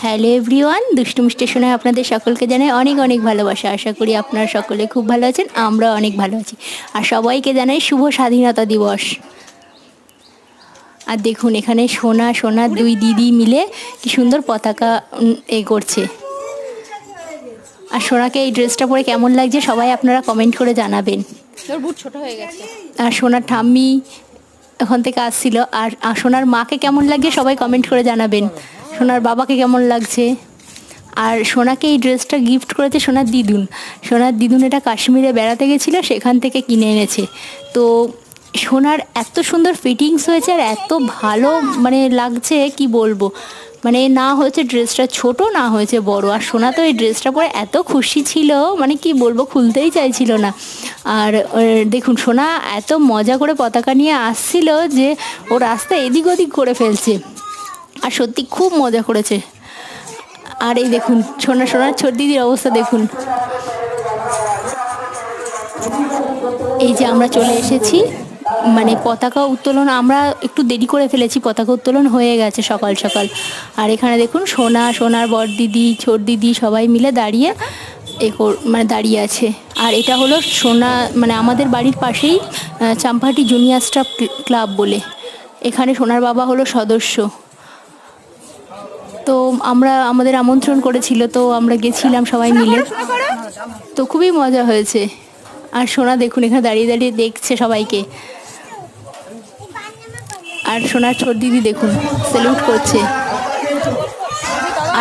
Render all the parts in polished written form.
Hello everyone, দুষ্টু মিষ্টি শোনায় আপনাদের সকলকে জানাই অনেক অনেক ভালোবাসা। আশা করি আপনারা সকলে খুব ভালো আছেন, আমরা অনেক ভালো আছি। আর সবাইকে জানাই শুভ স্বাধীনতা দিবস। আর দেখুন এখানে সোনা দুই দিদি মিলে কি সুন্দর পতাকা করছে। আর সোনাকে এই ড্রেসটা পরে কেমন লাগছে সবাই আপনারা কমেন্ট করে জানাবেন। ছোট হয়ে গেছে। আর সোনার ঠাম্মি ওখান থেকে আসছিল। আর সোনার মাকে কেমন লাগছে সবাই কমেন্ট করে জানাবেন। সোনার বাবাকে কেমন লাগছে। আর সোনাকে এই ড্রেসটা গিফট করেছে সোনার দিদুন এটা কাশ্মীরে বেড়াতে গেছিলো, সেখান থেকে কিনে এনেছে। তো সোনার এত সুন্দর ফিটিংস হয়েছে আর এত ভালো লাগছে কি বলবো। না হয়েছে ড্রেসটা ছোট, না হয়েছে বড়। আর সোনা তো এই ড্রেসটা পরে এত খুশি ছিল, কি বলবো, খুলতেই চাইছিল না। আর দেখুন সোনা এত মজা করে পতাকা নিয়ে আসছিল যে ও রাস্তা এদিক ওদিক করে ফেলছে। আর সত্যি খুব মজা করেছে। আর এই দেখুন সোনার ছোট দিদির অবস্থা দেখুন। এই যে আমরা চলে এসেছি পতাকা উত্তোলন, আমরা একটু দেরি করে ফেলেছি, পতাকা উত্তোলন হয়ে গেছে সকাল সকাল। আর এখানে দেখুন সোনার বড় দিদি, ছোট দিদি সবাই মিলে দাঁড়িয়ে দাঁড়িয়ে আছে। আর এটা হলো সোনা আমাদের বাড়ির পাশেই চাম্পাহাটি জুনিয়র স্টাফ ক্লাব বলে, এখানে সোনার বাবা হলো সদস্য। তো আমাদের আমন্ত্রণ করেছিল, তো আমরা গেছিলাম সবাই মিলে, তো খুবই মজা হয়েছে। আর সোনা দেখুন এখানে দাঁড়িয়ে দাঁড়িয়ে দেখছে সবাইকে। আর সোনার ছোট দিদি দেখুন স্যালুট করছে।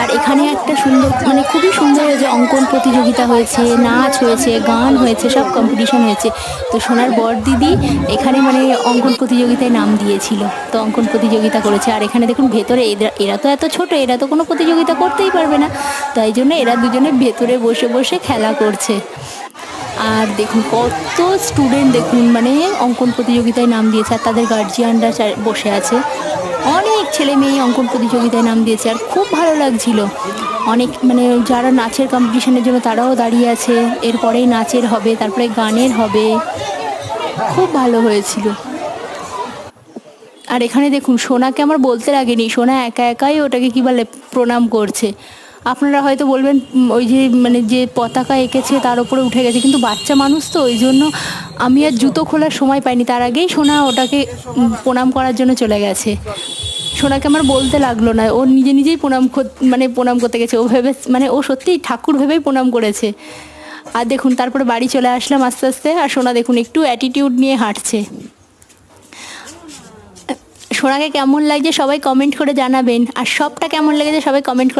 আর এখানে একটা সুন্দর খুবই সুন্দর হয়েছে, অঙ্কন প্রতিযোগিতা হয়েছে, নাচ হয়েছে, গান হয়েছে, সব কম্পিটিশন হয়েছে। তো সোনার বড় দিদি এখানে অঙ্কন প্রতিযোগিতায় নাম দিয়েছিল, তো অঙ্কন প্রতিযোগিতা করেছে। আর এখানে দেখুন ভেতরে এরা তো এত ছোট, এরা তো কোনো প্রতিযোগিতা করতেই পারবে না, তাই জন্য এরা দুজনে ভেতরে বসে বসে খেলা করছে। আর দেখুন কত স্টুডেন্ট দেখুন অঙ্কন প্রতিযোগিতায় নাম দিয়েছে, আর তাদের গার্জিয়ানরা বসে আছে। অনেক ছেলে মেয়ে অঙ্কন প্রতিযোগিতায় নাম দিয়েছে, আর খুব ভালো লাগছিল। অনেক যারা নাচের কম্পিটিশনের জন্য তারাও দাঁড়িয়ে আছে। এরপরেই নাচের হবে, তারপরে গানের হবে, খুব ভালো হয়েছিল। আর এখানে দেখুন সোনাকে আমার বলতে লাগেনি, সোনা একা একাই ওটাকে কী বলে প্রণাম করছে। আপনারা হয়তো বলবেন ওই যে যে পতাকা এঁকেছে তার উপরে উঠে গেছে, কিন্তু বাচ্চা মানুষ তো ওই জন্য আমি আর জুতো খোলার সময় পাইনি, তার আগেই সোনা ওটাকে প্রণাম করার জন্য চলে গেছে। সোনাকে আমার বলতে লাগলো না, ও নিজেই প্রণাম করতে গেছে। ও ভেবে ও সত্যিই ঠাকুর ভেবেই প্রণাম করেছে। আর দেখুন তারপরে বাড়ি চলে আসলাম আস্তে আস্তে। আর সোনা দেখুন একটু অ্যাটিটিউড নিয়ে হাঁটছে। সোনাকে কেমন লাগছে সবাই কমেন্ট করে জানাবেন, আর সবটা কেমন লেগেছে সবাই কমেন্ট করে